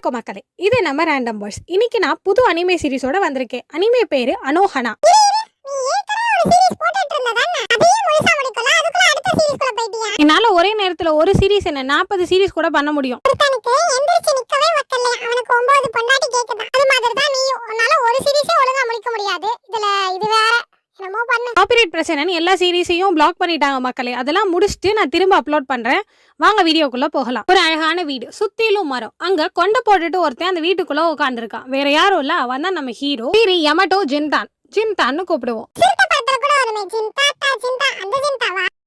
வணக்கம் மக்களே, இது நம்ம ரேண்டம் பாய்ஸ். இன்னைக்கு நான் புது அனிமே சீரிஸோட வந்திருக்கேன். அனிமே பேரு அனோஹனா. என்னால ஒரே நேரத்துல ஒரு சீரிஸ் என்ன 40 சீரிஸ் கூட பண்ண முடியும். காப்பிரைட் பிரச்சனைன்னு எல்லா சீரிஸையும் பிளாக் பண்ணிட்டாங்க மக்களே. அதெல்லாம் முடிச்சுட்டு நான் திரும்ப அப்லோட் பண்றேன். வாங்க வீடியோக்குள்ள போகலாம். ஒரு அழகான வீடு, சுத்திலும் மரம். அங்க கொண்டை போட்டுட்டு ஒருத்தன் அந்த வீட்டுக்குள்ள உட்காந்துருக்கான். வேற யாரும் இல்ல, அவன் தான் நம்ம ஹீரோ. பேரு யமட்டோ ஜின்தான். ஜின்தான்னு கூப்பிடுவோம்.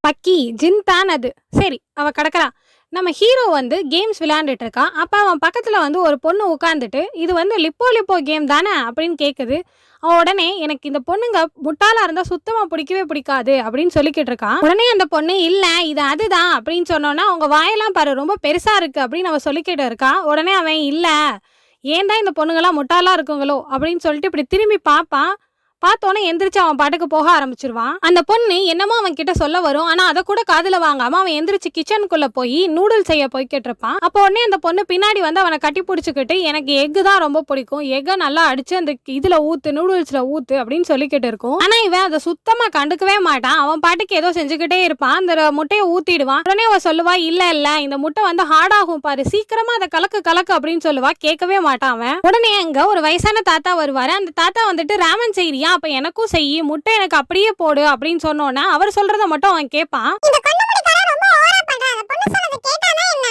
பக்கி ஜின்தான் அது. சரி, அவ கிடக்குறான். நம்ம ஹீரோ வந்து கேம்ஸ் விளையாண்டுட்டு இருக்கான். அப்ப அவன் பக்கத்துல வந்து ஒரு பொண்ணு உட்காந்துட்டு, இது வந்து லிப்போ லிப்போ கேம் தானே அப்படின்னு கேக்குது. அவன் உடனே எனக்கு இந்த பொண்ணுங்க முட்டாளா இருந்தா சுத்தமா பிடிக்கவே பிடிக்காது அப்படின்னு சொல்லிக்கிட்டு இருக்கான். உடனே அந்த பொண்ணு இல்ல இது அதுதான் அப்படின்னு சொன்னோன்னா, அவங்க வாயெல்லாம் பாரு ரொம்ப பெருசா இருக்கு அப்படின்னு அவன் சொல்லிக்கிட்டு இருக்கான். உடனே அவன் இல்ல ஏன் தான் இந்த பொண்ணுங்கெல்லாம் முட்டாளா இருக்குங்களோ அப்படின்னு சொல்லிட்டு இப்படி திரும்பி பார்ப்பான். பார்த்தோன்னே எந்திரிச்சு அவன் பாட்டுக்கு போக ஆரம்பிச்சிருவான். அந்த பொண்ணு என்னமோ அவன் கிட்ட சொல்ல வரும். ஆனா அதை கூட காதுல வாங்காம அவன் எந்திரிச்சு கிச்சனுக்குள்ள போய் நூடுல்ஸ் செய்ய போய்கிட்டு இருப்பான். அப்போ உடனே அந்த பொண்ணு பின்னாடி வந்து அவனை கட்டி பிடிச்சிக்கிட்டு எனக்கு எக்கு தான் ரொம்ப பிடிக்கும், எக்கை நல்லா அடிச்சு அந்த இதுல ஊத்து, நூடுல்ஸ்ல ஊத்து அப்படின்னு சொல்லிக்கிட்டு இருக்கும். ஆனா இவன் அதை சுத்தமா கண்டுக்கவே மாட்டான். அவன் பாட்டுக்கு ஏதோ செஞ்சுக்கிட்டே இருப்பான். அந்த முட்டையை ஊத்திடுவான். உடனே அவன் சொல்லுவா இல்ல இந்த முட்டை வந்து ஹார்ட் ஆகும் பாரு, சீக்கிரமா அதை கலக்கு அப்படின்னு சொல்லுவா. கேட்கவே மாட்டான் அவன். உடனே அங்க ஒரு வயசான தாத்தா வருவாரு. அந்த தாத்தா வந்துட்டு ராமன் செய்யறியா, அப்ப எனக்கும் செய்யி, முட்டை எனக்கு அப்படியே போடு அப்படின்னு சொன்னோன்னா அவர் சொல்றத மட்டும் அவன் கேட்பான்.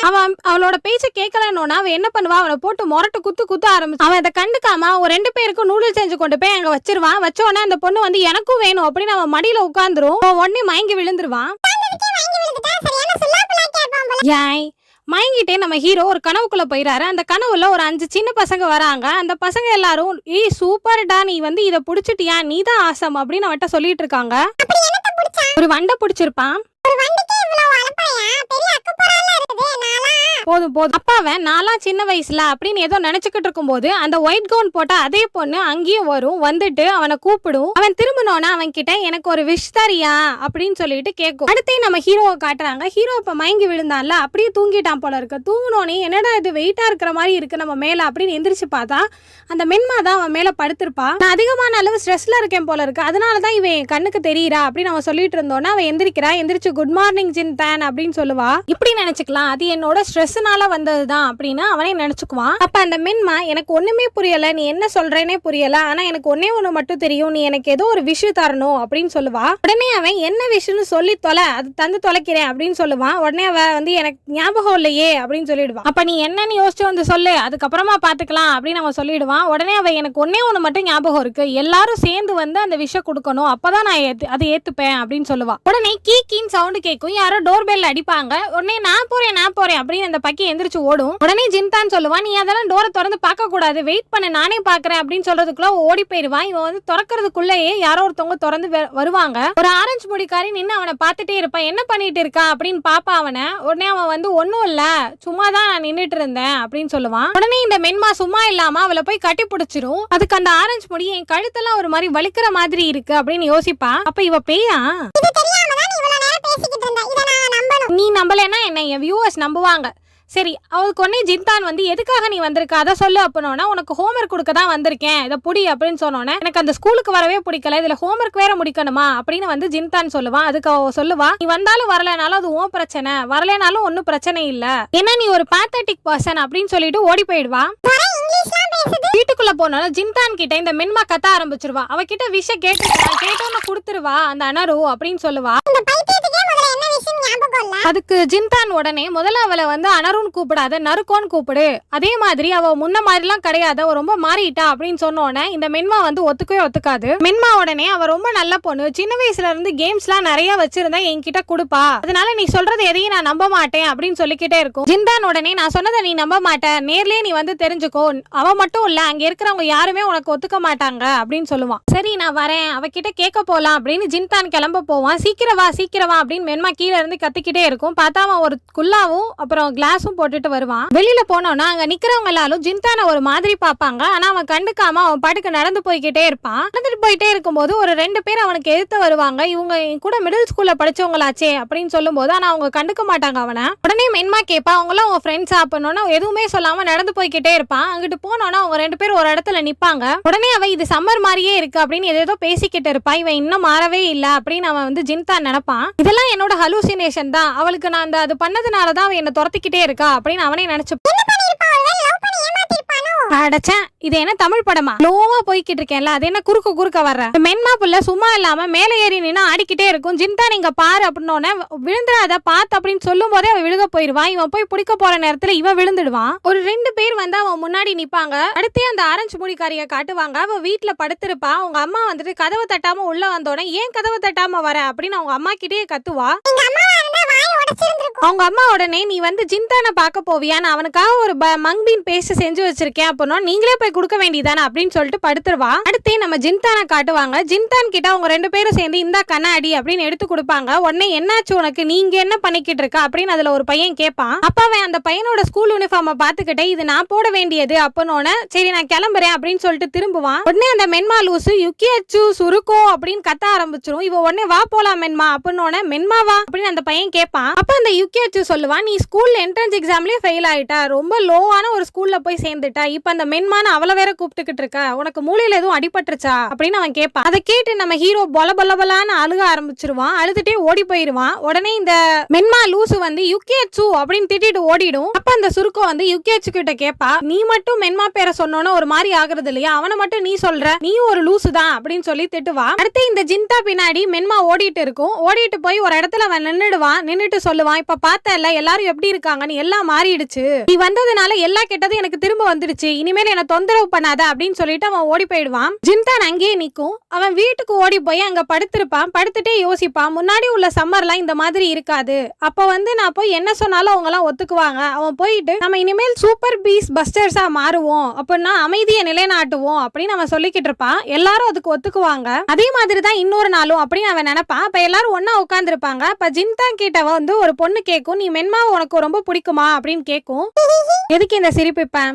அவன் அவளோட பேச்ச கேட்கலன்னோன்னா அவன் என்ன பண்ணுவா, அவனை போட்டு மொரட்டு குத்து ஆரம்பிச்சு. அவன் அதை கண்டுக்காம ஒரு 2 பேருக்கும் நூடுல்ஸ் செஞ்சு கொண்டு போய் அங்க வச்சிருவான். வச்சோடனே அந்த பொண்ணு வந்து எனக்கும் வேணும் அப்படின்னு அவன் மடியில உட்காந்துரும். உடனே மயங்கி விழுந்துருவான். ஏய் மயங்கிட்டே நம்ம ஹீரோ ஒரு கனவுக்குள்ள போயிறாரு. அந்த கனவுல ஒரு 5 சின்ன பசங்க வராங்க. அந்த பசங்க எல்லாரும் ஏய் சூப்பர்டா, நீ வந்து இதை புடிச்சிட்டியா, நீ தான் ஆசம் அப்படின்னு அவட்ட சொல்லிட்டு இருக்காங்க. ஒரு வண்டை பிடிச்சிருப்பான். போதும் அப்ப அவன் நாளா சின்ன வயசுல அப்படின்னு ஏதோ நினைச்சுக்கிட்டு இருக்கும் போது அந்த ஒயிட் கவுன் போட்ட அதே பொண்ணு அங்கேயும் வரும். வந்துட்டு அவனை கூப்பிடும். அவன் திரும்பினோன்னா அவன் கிட்ட எனக்கு ஒரு விஷ் தரியா அப்படின்னு சொல்லிட்டு கேட்கும். அடுத்தே நம்ம ஹீரோவை காட்டுறாங்க. ஹீரோ இப்ப மயங்கி விழுந்தான்ல, அப்படியே தூங்கிட்டான் போல இருக்கு. தூங்கினோனே என்னடா இது வெயிட்டா இருக்கிற மாதிரி இருக்கு நம்ம மேல அப்படின்னு எந்திரிச்சு பார்த்தா அந்த மென்மா தான் அவன் மேல படுத்திருப்பா. நான் அதிகமான அளவு ஸ்ட்ரெஸ்ல இருக்கேன் போல இருக்கு, அதனாலதான் இவன் கண்ணுக்கு தெரியுறா அப்படின்னு அவன் சொல்லிட்டு இருந்தோன்னா அவன் எந்திரிக்கிறா. எந்திரிச்சு குட் மார்னிங் ஜின்தான் அப்படின்னு சொல்லுவா. இப்படி நினைச்சுக்கலாம் அது என்னோட ஸ்ட்ரெஸ்னால வந்ததுதான் அப்படின்னு அவனே நினைச்சுக்குவான். அப்ப அந்த மென்மா எனக்கு ஒண்ணுமே புரியல, நீ என்ன சொல்றேனே புரியல, ஆனா எனக்கு ஒன்னே ஒண்ணு மட்டும் தெரியும், நீ எனக்கு ஏதோ ஒரு விஷயம் தரணும் அப்படின்னு சொல்லுவா. உடனே அவன் என்ன விஷயம்னு சொல்லி தொலை, அது தந்து தொலைக்கிறேன் அப்படின்னு சொல்லுவான். உடனே அவ வந்து எனக்கு ஞாபகம் இல்லையே அப்படின்னு சொல்லிடுவான். அப்ப நீ என்னன்னு யோசிச்சு வந்து சொல்லு, அதுக்கப்புறமா பாத்துக்கலாம் அப்படின்னு அவன் சொல்லிடுவான். உடனே அவ எனக்கு ஒன்னே ஒண்ணு மட்டும் ஞாபகம் இருக்கு, எல்லாரும் சேர்ந்து வந்து அந்த விஷயம் கொடுக்கணும், அப்பதான் நான் அதை ஏத்துப்பேன் அப்படின்னு சொல்லுவா. உடனே கீக்கின்னு சவுண்ட் கேட்கும். யாரோ டோர் பெல் அடிப்பாங்க. உடனே நான் போறேன் அப்படின்னு அந்த பக்கி எந்திரிச்சு ஓடும். உடனே ஜின்தான் சொல்லுவான் நீ அதெல்லாம் டோரை திறந்து பார்க்க கூடாது, வெயிட் பண்ண நானே பாக்குறேன் அப்படின்னு சொல்றதுக்குள்ள ஓடி போயிருவான். இவன் வந்து திறக்கிறதுக்குள்ளேயே யாரோ ஒருத்தவங்க திறந்து வருவாங்க. ஒரு ஆரஞ்சு முடிக்காரி நின்று அவனை பார்த்துட்டே இருப்பான். என்ன பண்ணிட்டு இருக்கா அப்படின்னு பாப்பா அவனை. உடனே அவன் வந்து ஒன்னும் இல்ல, சும்மா தான் நான் நின்றுட்டு இருந்தேன் அப்படின்னு சொல்லுவான். உடனே இந்த மென்மா சும்மா இல்லாம அவளை போய் கட்டி பிடிச்சிரும். அதுக்கு அந்த ஆரஞ்சு முடி என் கழுத்தெல்லாம் ஒரு மாதிரி வலிக்கிற மாதிரி இருக்கு அப்படின்னு யோசிப்பா. அப்ப இவ பேயா, நீ நம்பலன்னா என்ன என் வியூவர்ஸ் நம்புவாங்க. சரி, அவளுக்கு ஒன்னே ஜின்தான் வந்து எதுக்காக நீ வந்திருக்க அதை சொல்லு அப்படின்னா உனக்கு ஹோம்ஒர்க் கொடுக்க தான் வந்திருக்கேன், இதை புடி அப்படின்னு சொன்னோன்னே எனக்கு அந்த ஸ்கூலுக்கு வரவே பிடிக்கல, இதுல ஹோம்ஒர்க் வேற முடிக்கணுமா அப்படின்னு வந்து ஜின்தான் சொல்லுவான். அதுக்கு அவ சொல்லுவா நீ வந்தாலும் வரலனாலும் அது உன் பிரச்சனை, வரலனாலும் ஒன்னும் பிரச்சனை இல்ல, ஏன்னா நீ ஒரு பேத்தட்டிக் பர்சன் அப்படின்னு சொல்லிட்டு ஓடி போயிடுவா. வீட்டுக்குள்ள போனால ஜின்தான் கிட்ட இந்த மென்மா கத்த ஆரம்பிச்சிருவா. அவகிட்ட விஷயம் கேட்டோன்னு கொடுத்துருவா அந்த அனரு அப்படின்னு சொல்லுவா. அதுக்கு ஜின்தான் உடனே முதல்ல அவளை வந்து அனருன்னு கூப்பிடாத நறுக்கோன்னு கூப்பிடு, அதே மாதிரி அவ முன்ன மாதிரிலாம் கிடையாது, அவ ரொம்ப மாறிட்டா அப்படின்னு சொன்னோன்னே இந்த மென்மா வந்து ஒத்துக்காது. மென்மா உடனே அவ ரொம்ப நல்ல பொண்ணு, சின்ன வயசுல இருந்து கேம்ஸ் எல்லாம் நிறைய வச்சிருந்தா என்கிட்ட கொடுப்பா, அதனால நீ சொல்றது எதையும் நான் நம்ப மாட்டேன் அப்படின்னு சொல்லிக்கிட்டே இருக்கும். ஜின்தான் உடனே நான் சொன்னதை நீ நம்ப மாட்டேன், நேர்லயே நீ வந்து தெரிஞ்சுக்கோ, அவ மட்டும் இல்ல அங்க இருக்கிறவங்க யாருமே உனக்கு ஒத்துக்க மாட்டாங்க அப்படின்னு சொல்லுவான். சரி நான் வரேன், அவகிட்ட கேட்க போலாம் அப்படின்னு ஜின்தான் கிளம்ப போவான். சீக்கிரம் வா அப்படின்னு மென்மா கீழே இருந்து கத்திக்கிட்டே இருக்கும். இருக்கும். பார்த்தா அவன் ஒரு குல்லாவும் அப்புறம் கிளாஸும் போட்டுட்டு வருவான். வெளியில போனோம்னா அங்க நிக்கிறவங்க எல்லாரும் ஜின்தானை ஒரு மாதிரி பார்ப்பாங்க. ஆனா அவன் கண்டுக்காம அவன் பாட்டுக்கு நடந்து போய்கிட்டே இருப்பான். நடந்துட்டு போயிட்டே இருக்கும்போது ஒரு 2 பேர் அவனுக்கு எதிர்த்து வருவாங்க. இவங்க கூட மிடில் ஸ்கூல்ல படிச்சவங்களாச்சே அப்படின்னு சொல்லும் போது ஆனா அவங்க கண்டுக்க மாட்டாங்க அவனை. உடனே மென்மா கேட்பா அவங்களாம் உங்க ஃப்ரெண்ட்ஸா பண்ணோன்னா எதுவுமே சொல்லாம நடந்து போய்கிட்டே இருப்பான். அங்கிட்டு போனோன்னா அவங்க 2 பேர் ஒரு இடத்துல நிப்பாங்க. உடனே அவன் இது சம்மர் மாதிரியே இருக்கு அப்படின்னு ஏதோ பேசிக்கிட்டு இருப்பான். இவன் இன்னும் மாறவே இல்ல அப்படின்னு அவன் வந்து ஜின்தான் நினைப்பான். இதெல்லாம் என்னோட ஹலூசினேஷன் தான், அவளுக்கு நான் அந்த அது பண்ணதுனாலதான் அவன் என்ன துரத்திக்கிட்டே இருக்கா அப்படின்னு அவனே நினைச்சு அடச்சேன். இது என்ன தமிழ் படமா? லோவா போய்கிட்டு இருக்கேன்ல, அது என்ன குறுக்க வர்ற? மென்மா புள்ள சும்மா இல்லாம மேல ஏறி நின்னா ஆடிக்கிட்டே இருக்கும். ஜின்தான் நீங்க பாரு அப்படின்னோட விழுந்துடாத பாத்து அப்படின்னு சொல்லும் போதே அவன் விழுக போயிருவான். இவன் போய் பிடிக்க போற நேரத்துல இவன் விழுந்துடுவான். ஒரு 2 பேர் வந்து அவன் முன்னாடி நிப்பாங்க. அடுத்தே அந்த ஆரஞ்சு முடிக்காரிய காட்டுவாங்க. அவ வீட்டுல படுத்திருப்பா. அவங்க அம்மா வந்துட்டு கதவை தட்டாம உள்ள வந்தோடனே ஏன் கதவை தட்டாம வர அப்படின்னு அவங்க அம்மா கிட்டே கத்துவா. அவங்க அம்மா உடனே நீ வந்து ஜின்தானை பார்க்க போவியா, நான் அவனுக்காக ஒரு மங்பீன் பேஸ்ட் செஞ்சு வச்சிருக்கேன் அப்படின்னா நீங்களே போய் கொடுக்க வேண்டியதானே அப்படின்னு சொல்லிட்டு படுத்துருவா. அடுத்தே நம்ம ஜின்தானை காட்டுவாங்க. ஜின்தான் கிட்ட அவங்க 2 பேரும் சேர்ந்து இந்த கண்ணாடி அப்படின்னு எடுத்து கொடுப்பாங்க. உடனே என்னாச்சு உனக்கு, நீங்க என்ன பண்ணிக்கிட்டு இருக்க அப்படின்னு அதுல ஒரு பையன் கேட்பான். அப்பாவே அந்த பையனோட ஸ்கூல் யூனிஃபார்மை பார்த்துக்கிட்டே இது நான் போட வேண்டியது அப்படின்னோட சரி நான் கிளம்புறேன் அப்படின்னு சொல்லிட்டு திரும்புவான். உடனே அந்த மென்மா லூசு யுக்கியச்சு சுருக்கோ அப்படின்னு கத்த ஆரம்பிச்சிரும். இவ உடனே வா போலாம் மென்மா அப்படின்னோட மென்மா வா அப்படின்னு அந்த பையன் கேட்பான். அப்ப அந்த யுக்கியச்சு சொல்லுவான் நீ ஸ்கூல்ல என்ட்ரன்ஸ் எக்ஸாம்லயே ஃபெயில் ஆயிட்டா, ரொம்ப லோவான ஒரு ஸ்கூல்ல போய் சேர்ந்துட்டா, இப்ப அந்த மென்மான அவளை வேற கூப்பிட்டுக்கிட்டு இருக்க, உனக்கு மூளையில எதுவும் அடிபட்டுருச்சா அப்படின்னு அவன் கேட்பான். அதை கேட்டு நம்ம ஹீரோ பொலபொலபலான்னு அழுக ஆரம்பிச்சிருவான். அழுதுட்டே ஓடி போயிருவான். உடனே இந்த மென்மா லூசு வந்து யுக்கியச்சு அப்படின்னு திட்டிட்டு ஓடிடும். அப்ப அந்த சுருக்கோ வந்து யுக்கியச்சு கிட்ட கேட்பா நீ மட்டும் மென்மா பேரை சொன்னோன்னு ஒரு மாதிரி ஆகுறது இல்லையா, அவனை மட்டும் நீ சொல்ற, நீ ஒரு லூசு தான் அப்படின்னு சொல்லி திட்டுவா. அடுத்து இந்த ஜின்தா பின்னாடி மென்மா ஓடிட்டு இருக்கும். ஓடிட்டு போய் ஒரு இடத்துல அவன் நின்னுடுவான். நின்னுட்டு சொல்லுவான் இப்ப பார்த்தல எல்லாரும் எப்படி இருக்காங்கன்னு, எல்லாம் மாறிடுச்சு, நீ வந்ததுனால எல்லா கெட்டதும் எனக்கு திரும்ப வந்துடுச்சு, இனிமேல் என்ன தொந்தரவு பண்ணாத அப்படின்னு சொல்லிட்டு அவன் ஓடி போயிடுவான். ஜின்தான் அங்கேயே நிக்கும். அவன் வீட்டுக்கு ஓடி போய் அங்க படுத்திருப்பான். படுத்துட்டே யோசிப்பான் முன்னாடி உள்ள சம்மர்லாம் இந்த மாதிரி இருக்காது, அப்ப வந்து நான் போய் என்ன சொன்னாலும் அவங்க எல்லாம் ஒத்துக்குவாங்க, அவன் போயிட்டு நம்ம இனிமேல் சூப்பர் பீஸ் பஸ்டர்ஸா மாறுவோம் அப்படின்னா அமைதியை நிலைநாட்டுவோம் அப்படின்னு அவன் சொல்லிக்கிட்டு இருப்பான். எல்லாரும் அதுக்கு ஒத்துக்குவாங்க. அதே மாதிரி தான் இன்னொரு நாளும் அப்படின்னு அவன் நினைப்பான். அப்ப எல்லாரும் ஒன்னா உட்கார்ந்து இருப்பாங்க. அப்ப ஜின்தான் கிட்ட வந்து ஒரு பொண்ணு கேட்கும் நீ மென்மா உனக்கு ரொம்ப பிடிக்குமா அப்படின்னு கேட்கும். எதுக்கு இந்த சிரிப்பிப்பேன்,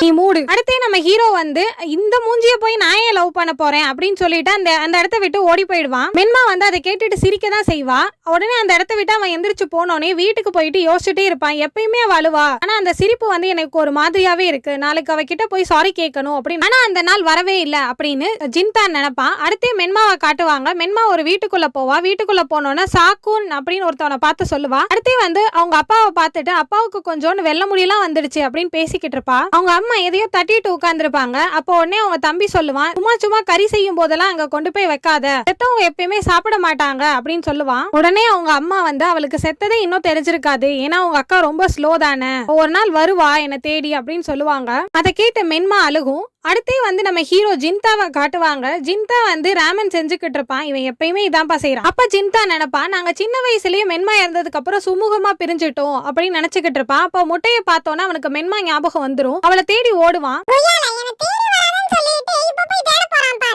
நீ மூடு. அடுத்தே நம்ம ஹீரோ வந்து இந்த மூஞ்சிய போய் நான் ஏன் லவ் பண்ண போறேன் அப்படின்னு சொல்லிட்டு அந்த இடத்த விட்டு ஓடி போயிடுவான். மென்மா வந்து அதை கேட்டுட்டு சிரிக்க தான் செய்வா. உடனே அந்த இடத்த விட்டு அவன் எந்திரிச்சு போனோடனே வீட்டுக்கு போயிட்டு யோசிச்சுட்டே இருப்பான். எப்பயுமே அவ அழுவா, ஆனா அந்த சிரிப்பு வந்து எனக்கு ஒரு மாதிரியாவே இருக்கு, நாளைக்கு அவகிட்ட போய் சாரி கேட்கணும் அப்படின்னு, ஆனா அந்த நாள் வரவே இல்ல அப்படின்னு ஜின்தான் நினைப்பான். அடுத்தே மென்மாவை காட்டுவாங்க. மென்மா ஒரு வீட்டுக்குள்ள போவா. வீட்டுக்குள்ள போனோன்னா சாக்குன் அப்படின்னு ஒருத்தவனை பார்த்து சொல்லுவா. அடுத்தே வந்து அவங்க அப்பாவை பார்த்துட்டு அப்பாவுக்கு கொஞ்சோண்டு வெள்ள முடியெல்லாம் வந்துடுச்சு அப்படின்னு பேசிக்கிட்டு இருப்பா. அவங்க அம்மா எதையோ தட்டிட்டு உட்கார்ந்துருப்பாங்க. அப்போ உடனே அவங்க தம்பி சொல்லுவான் சும்மா கறி செய்யும் போதெல்லாம் அங்க கொண்டு போய் வைக்காத, செத்தவங்க எப்பயுமே சாப்பிட மாட்டாங்க அப்படின்னு சொல்லுவான். உடனே அவங்க அம்மா வந்து அவளுக்கு செத்ததே இன்னும் தெரிஞ்சிருக்காது, ஏன்னா அவங்க அக்கா ரொம்ப ஸ்லோ தானே, ஒரு நாள் வருவா என்ன தேடி அப்படின்னு சொல்லுவாங்க. அதை கேட்டு மென்மா அழுகும். அடுத்தே வந்து நம்ம ஹீரோ ஜின்தாவை காட்டுவாங்க. ஜின்தா வந்து ராமன் செஞ்சுக்கிட்டு இருப்பான். இவன் எப்பயுமே இதான்ப்பா செய்யறான். அப்ப ஜின்தா நினைப்பான் நாங்க சின்ன வயசுலயே மென்மா இறந்ததுக்கு அப்புறம் சுமூகமா பிரிஞ்சிட்டோம் அப்படின்னு நினைச்சுக்கிட்டு இருப்பான். அப்ப முட்டையை பார்த்தோன்னா அவனுக்கு மென்மா ஞாபகம் வந்துரும். அவளை தேடி ஓடுவான்.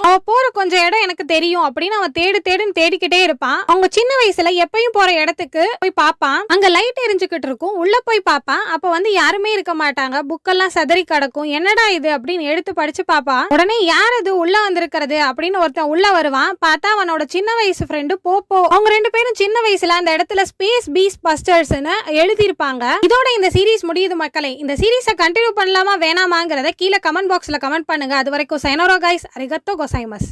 அவ போற கொஞ்சம் இடம் எனக்கு தெரியும் அப்படின்னு அவன் தேடுன்னு தேடிக்கிட்டே இருப்பான். அவங்க சின்ன வயசுல எப்பயும் போற இடத்துக்கு போய் பாப்பான். அங்க லைட் எரிஞ்சுக்கிட்டு இருக்கும். உள்ள போய் பாப்பான். அப்ப வந்து யாருமே இருக்க மாட்டாங்க. புக்கெல்லாம் சதறி கிடக்கும். என்னடா இது அப்படின்னு எடுத்து படிச்சு பாப்பான். உடனே யார் இது உள்ள வந்திருக்கிறது அப்படின்னு ஒருத்தன் உள்ள வருவான். பார்த்தா அவனோட சின்ன வயசு ஃப்ரெண்டு போப்போ. அவங்க 2 பேரும் சின்ன வயசுல அந்த இடத்துல ஸ்பேஸ் பீஸ் பஸ்டர்ஸ்னு எழுதியிருப்பாங்க. இதோட இந்த சீரீஸ் முடியுது மக்களே. இந்த சீரீஸை கண்டினியூ பண்ணலாமா வேணாமாங்கிறத கீழே கமெண்ட் பாக்ஸ்ல கமெண்ட் பண்ணுங்க. அது வரைக்கும் சைனோரா கைஸ், அரிகத்தோ கோசைமஸ்.